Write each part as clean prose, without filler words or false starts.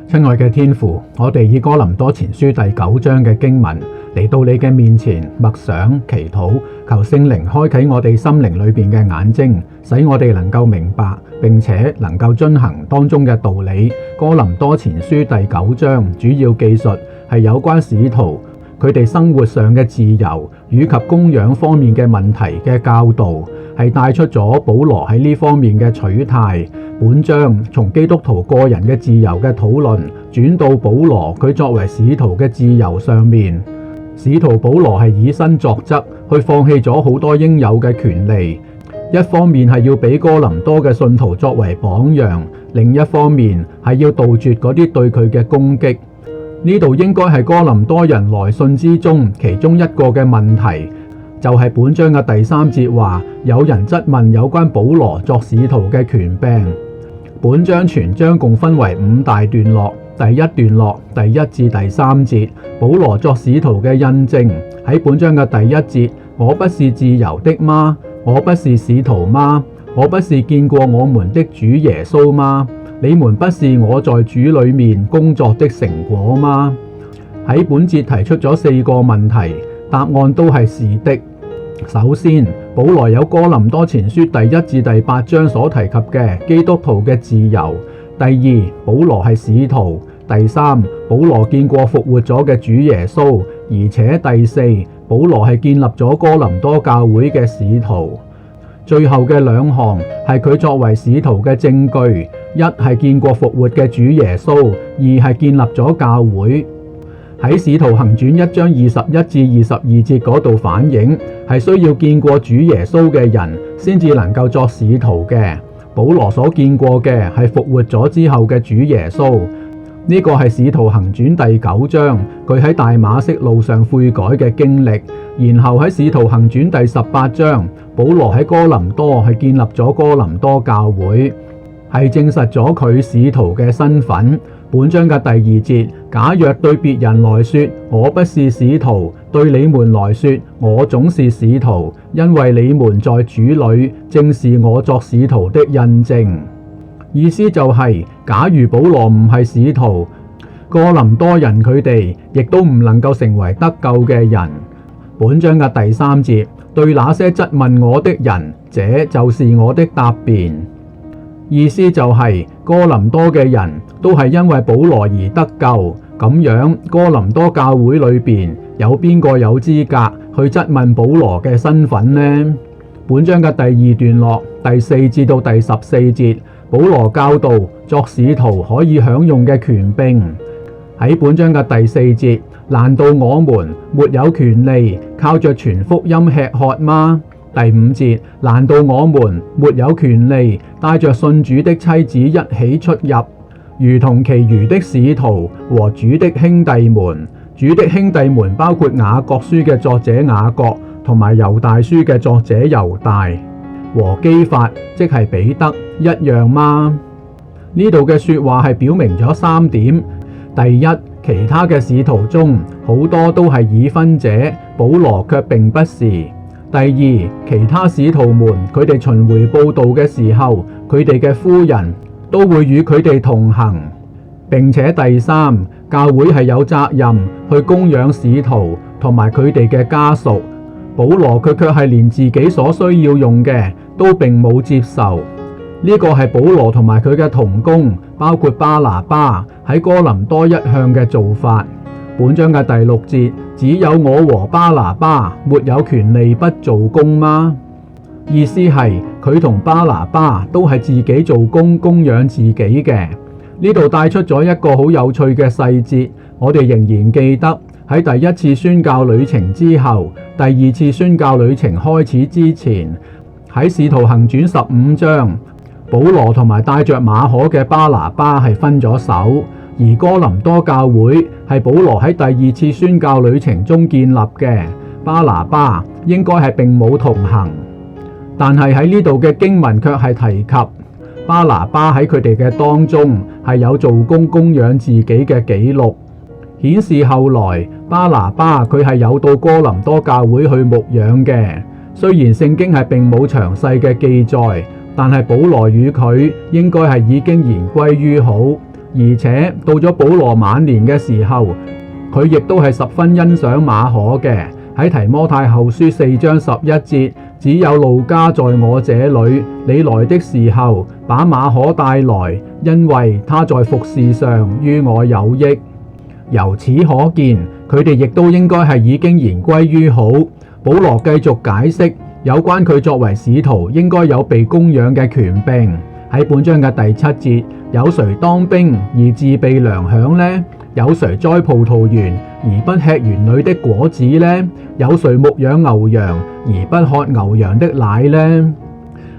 親愛嘅天父，我哋以哥林多前書第9章嘅經文嚟到你嘅面前默想祈禱，求聖靈開啟我哋心靈裏邊嘅眼睛，使我哋能夠明白並且能夠遵行當中嘅道理。哥林多前書第9章主要記述係有關使徒佢哋生活上嘅自由以及供養方面嘅問題嘅教導，係帶出咗保羅喺呢方面嘅取態。本章從基督徒個人嘅自由嘅討論轉到保羅佢作為使徒嘅自由上面。使徒保羅係以身作則，去放棄咗好多應有嘅權利。一方面係要俾哥林多嘅信徒作為榜樣，另一方面係要杜絕嗰啲對佢嘅攻擊。呢度應該係哥林多人來信之中其中一個嘅問題，就係本章嘅第3節話，有人質問有關保羅作使徒嘅權柄。本章全章共分為5大段落，第一段落第1至第3節，保羅作使徒嘅印證。喺本章嘅第1節，我不是自由的嗎？我不是使徒嗎？我不是見過我們的主耶穌嗎？你們不是我在主裏面工作的成果嗎？喺本節提出咗4個問題，答案都係是的。首先，保羅有哥林多前書第1至第8章所提及嘅基督徒嘅自由。第二，保羅係使徒。第三，保羅見過復活咗嘅主耶穌。而且第四，保羅係建立咗哥林多教會嘅使徒。最後嘅2項係佢作為使徒嘅證據，一係見過復活嘅主耶穌，二係建立咗教會。喺使徒行傳1章21至22節嗰度反映，係需要見過主耶穌嘅人先至能夠作使徒嘅。保羅所見過嘅係復活咗之後嘅主耶穌。呢個係使徒行傳第9章佢喺大馬色路上悔改嘅經歷。然後喺使徒行傳第18章，保羅喺哥林多係建立咗哥林多教會，係證實咗佢使徒嘅身份。本章嘅第2節，假若對別人來說我不是使徒，對你們來說我總是使徒，因為你們在主裏正是我作使徒的印證。意思就係，假如保羅唔係使徒，哥林多人佢哋亦都唔能夠成為得救嘅人。本章嘅第3節，對那些質問我的人，這就是我的答辯。意思就係，哥林多嘅人都係因為保羅而得救。咁樣哥林多教會裏邊有邊個有資格去質問保羅嘅身份呢？本章嘅第2段落第4至到第14節，保羅教導作使徒可以享用嘅權柄。喺本章嘅第4節，難道我們沒有權利靠着傳福音吃喝嗎？第5節，難道我們沒有權利帶着信主的妻子一起出入，如同其餘的使徒和主的兄弟們？主的兄弟們包括雅各書嘅作者雅各，同埋猶大書嘅作者猶大，和基法即係彼得一樣嗎？呢度嘅說話係表明咗3點。第一，其他嘅使徒中好多都係已婚者，保羅卻並不是。第二，其他使徒們佢哋巡迴報道嘅時候，佢哋嘅夫人都會與佢哋同行。並且第三，教會係有責任去供養使徒同埋佢哋嘅家屬。保羅佢卻係連自己所需要用嘅都並冇接受。呢個係保羅同埋佢嘅同工，包括巴拿巴喺哥林多一向嘅做法。本章嘅第6節，只有我和巴拿巴沒有權利不做工嗎？意思係佢同巴拿巴都係自己做工供養自己嘅。呢度帶出咗一個好有趣嘅細節，我哋仍然記得喺第一次宣教旅程之後，第2次宣教旅程開始之前，喺使徒行傳15章，保羅同埋帶着馬可嘅巴拿巴係分咗手。而哥林多教會係保羅喺第2次宣教旅程中建立嘅，巴拿巴應該係並冇同行。但係喺呢度嘅經文卻係提及巴拿巴喺佢哋嘅當中係有做工供養自己嘅記錄，顯示後來巴拿巴佢係有到哥林多教會去牧養嘅。雖然聖經係並冇詳細嘅記載，但係保羅與佢應該係已經言歸於好。而且到咗保羅晚年嘅時候，佢亦都係十分欣賞馬可嘅。喺提摩太後書4章11節，只有路加在我這裏，你來的時候把馬可帶來，因為他在服事上於我有益。由此可見，佢哋亦都應該係已經言歸於好。保羅繼續解釋有關佢作為使徒應該有被供養嘅權柄。喺本章嘅第7節，有誰當兵而自備糧餉呢？有誰栽葡萄園而不吃園裏的果子呢？有誰牧養牛羊而不喝牛羊的奶呢？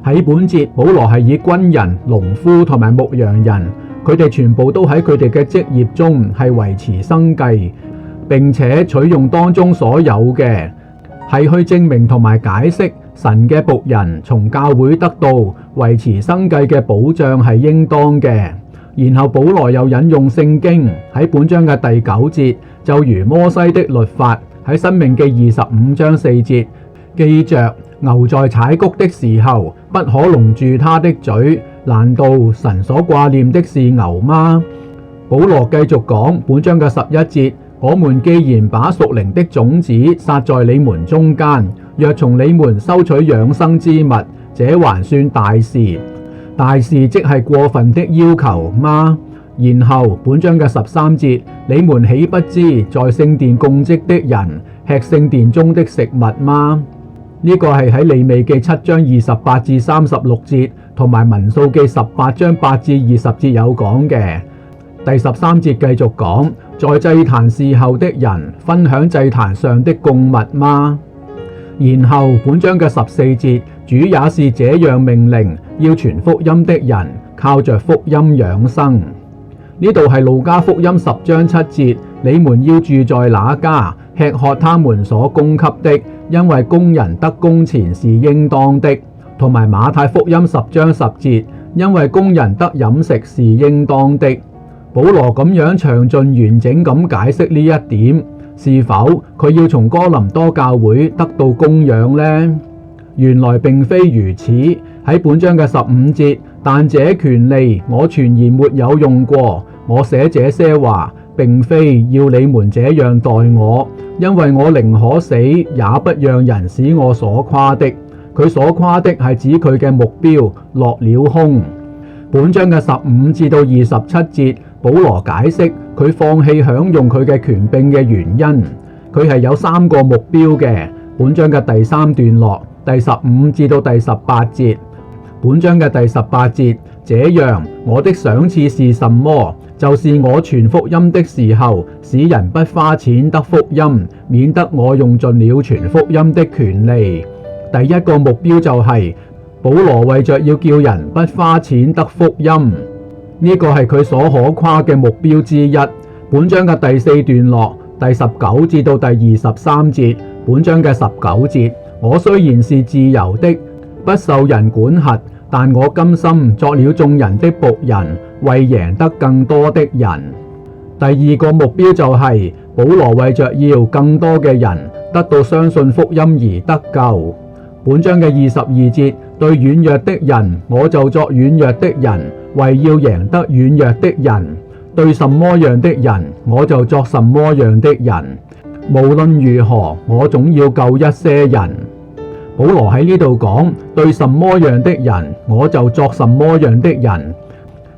喺本節，保羅係以軍人、農夫同埋牧羊人，佢哋全部都喺佢哋嘅職業中係維持生計，並且取用當中所有嘅，係去證明同埋解釋神嘅僕人從教會得到維持生計嘅保障係應當嘅。然後保羅又引用聖經喺本章嘅第9節，就如摩西的律法喺申命記25章4節記着，牛在踩谷的時候不可籠住它的嘴，難道神所掛念的是牛嗎？保羅繼續講本章嘅11節，我們既然把屬靈的種子撒在你們中間，若從你們收取養生之物，這還算大事。大事即係過分的要求嗎？然後本章嘅13節，你們豈不知在聖殿供職的人吃聖殿中的食物嗎？呢個係喺利未記7章28至36節，同埋民數記18章8至20節有講嘅。第13節繼續講，在祭壇侍候的人分享祭壇上的供物嗎？然後本章嘅14節，主也是這樣命令，要傳福音的人靠着福音養生。呢度係路加福音10章7節，你們要住在那家，吃喝他們所供給的，因為工人得工錢是應當的。同埋馬太福音10章10節，因為工人得飲食是應當的。保羅咁樣詳盡完整咁解釋呢一點，是否佢要從哥林多教會得到供養呢？原來並非如此。喺本章嘅15節，但這權利我全然沒有用過，我寫這些話並非要你們這樣待我，因為我寧可死也不讓人使我所誇的。佢所誇的係指佢嘅目標落了空。本章嘅15至到27節，保羅解釋佢放棄享用佢嘅權柄嘅原因，佢係有3個目標嘅。本章嘅第3段落第15至到第18節，本章嘅第18節，這樣我的賞賜是什麼？就是我傳福音的時候，使人不花錢得福音，免得我用盡了傳福音的權利。第一個目標就係保羅為着要叫人不花錢得福音，呢個係佢所可誇嘅目標之一。本章嘅第4段落第19至到第23節，本章嘅19節，我雖然是自由的，不受人管轄，但我甘心作了眾人的僕人，為贏得更多的人。第二個目標就係保羅為着要更多嘅人得到相信福音而得救。本章嘅22節，對軟弱的人，我就作軟弱的人，為要贏得軟弱的人；對什麼樣的人，我就作什麼樣的人。無論如何，我總要救一些人。保羅喺呢度講，對什麼樣的人，我就作什麼樣的人，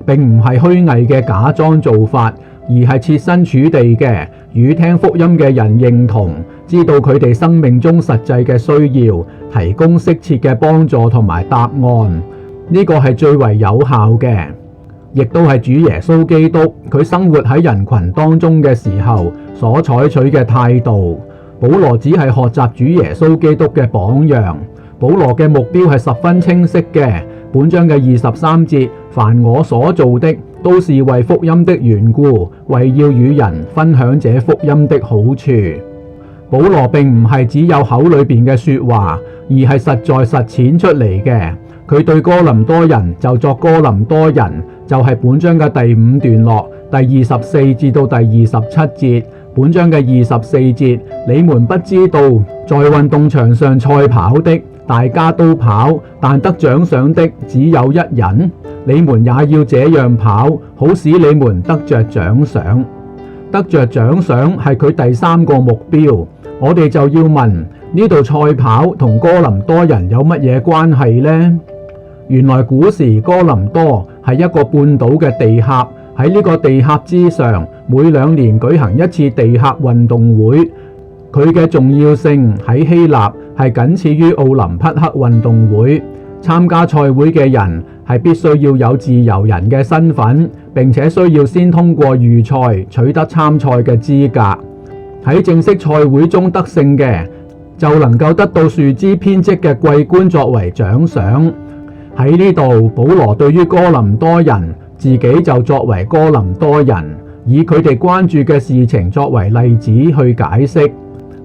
並唔係虛偽嘅假裝做法，而係設身處地嘅與聽福音嘅人認同，知道佢哋生命中實際嘅需要，提供適切嘅幫助同埋答案。呢個係最為有效嘅，亦都係主耶穌基督佢生活喺人群當中嘅時候所採取嘅態度。保羅只係學習主耶穌基督嘅榜樣。保羅嘅目標係十分清晰嘅。本章嘅23節，凡我所做的，都是為福音的緣故，為要與人分享這福音的好處。保羅並唔係只有口裏邊嘅說話，而係實在實踐出嚟嘅。佢對哥林多人就作哥林多人，就係本章嘅第5段落第24至到第27節。本章嘅24節，你們不知道在運動場上賽跑的大家都跑，但得獎賞的只有一人。你們也要這樣跑，好使你們得着獎賞。得着獎賞係佢第3個目標。我哋就要問，呢度賽跑同哥林多人有乜嘢關係呢？原來古時哥林多係一個半島嘅地殼，喺呢個地殼之上，每2年舉行一次地殼運動會。佢嘅重要性喺希臘係僅次於奧林匹克運動會。參加賽會嘅人係必須要有自由人嘅身份，並且需要先通過預賽取得參賽嘅資格。喺正式賽會中得勝嘅就能夠得到樹枝編織嘅桂冠作為獎賞。喺呢度，保羅對於哥林多人自己就作為哥林多人，以佢哋關注嘅事情作為例子去解釋。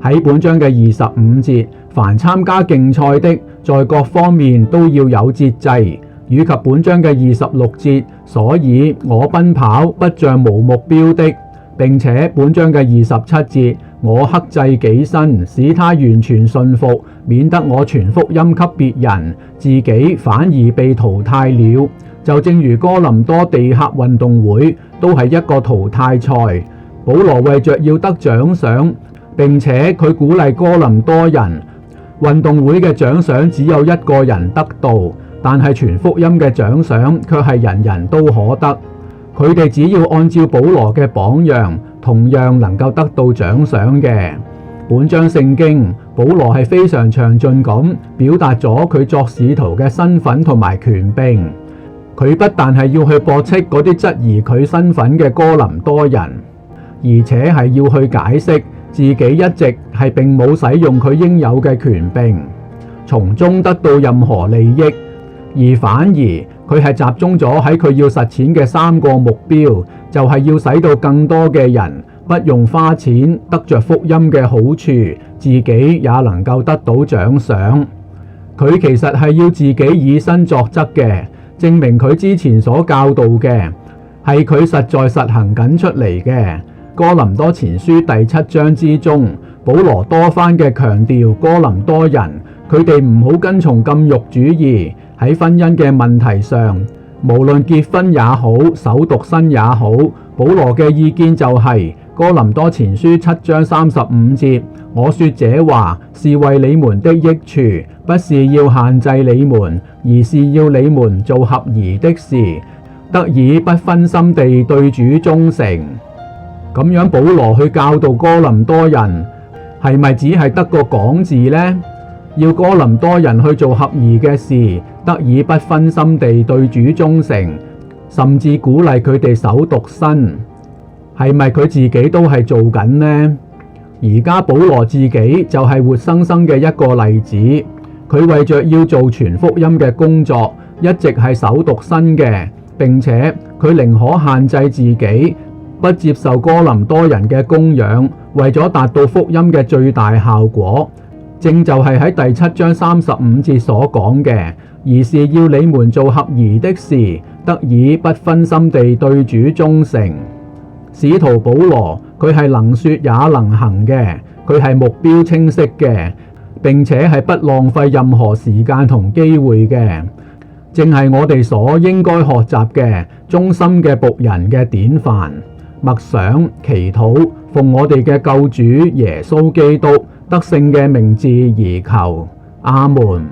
喺本章嘅25節，凡參加競賽的，在各方面都要有節制，以及本章嘅26節，所以我奔跑不像無目標的，並且本章嘅27節，我克制己身，使他完全順服，免得我傳福音給別人，自己反而被淘汰了。就正如哥林多地殼運動會都係一個淘汰賽，保羅為着要得獎賞，並且佢鼓勵哥林多人，運動會嘅獎賞只有一個人得到，但係傳福音嘅獎賞卻係人人都可得。佢哋只要按照保羅嘅榜樣，同樣能夠得到獎賞嘅。本章聖經，保羅係非常詳盡咁表達咗佢作使徒嘅身份同埋權柄。佢不但係要去駁斥嗰啲質疑佢身份嘅哥林多人，而且係要去解釋自己一直係並冇使用佢應有嘅權柄，從中得到任何利益，而反而佢係集中咗喺佢要實踐嘅3個目標，就係要使到更多嘅人不用花錢得着福音嘅好處，自己也能夠得到獎賞。佢其實係要自己以身作則嘅，證明佢之前所教導嘅係佢實在實行緊出嚟嘅。哥林多前書第7章之中，保羅多番嘅強調哥林多人佢哋唔好跟從禁欲主義，喺婚姻嘅問題上，無論結婚也好，守獨身也好，保羅嘅意見就係哥林多前書7章35節，我說這話是為你們的益處，不是要限制你們，而是要你們做合宜的事，得以不分心地對主忠誠。咁樣保羅去教導哥林多人，係咪只係得個講字呢？要哥林多人去做合宜嘅事，得以不分心地對主忠誠，甚至鼓勵佢哋守獨身，係咪佢自己都係做緊呢？而家保羅自己就係活生生嘅一個例子，佢為着要做傳福音嘅工作，一直係守獨身嘅，並且佢寧可限制自己，不接受哥林多人嘅供養，為咗達到福音嘅最大效果，正就係喺第7章35節所講嘅，而是要你們做合宜的事，得以不分心地對主忠誠。使徒保羅佢係能說也能行嘅，佢係目標清晰嘅，並且係不浪費任何時間同機會嘅，正係我哋所應該學習嘅忠心嘅僕人嘅典範。默想祈禱，奉我哋嘅救主耶穌基督得勝嘅名字而求，阿門。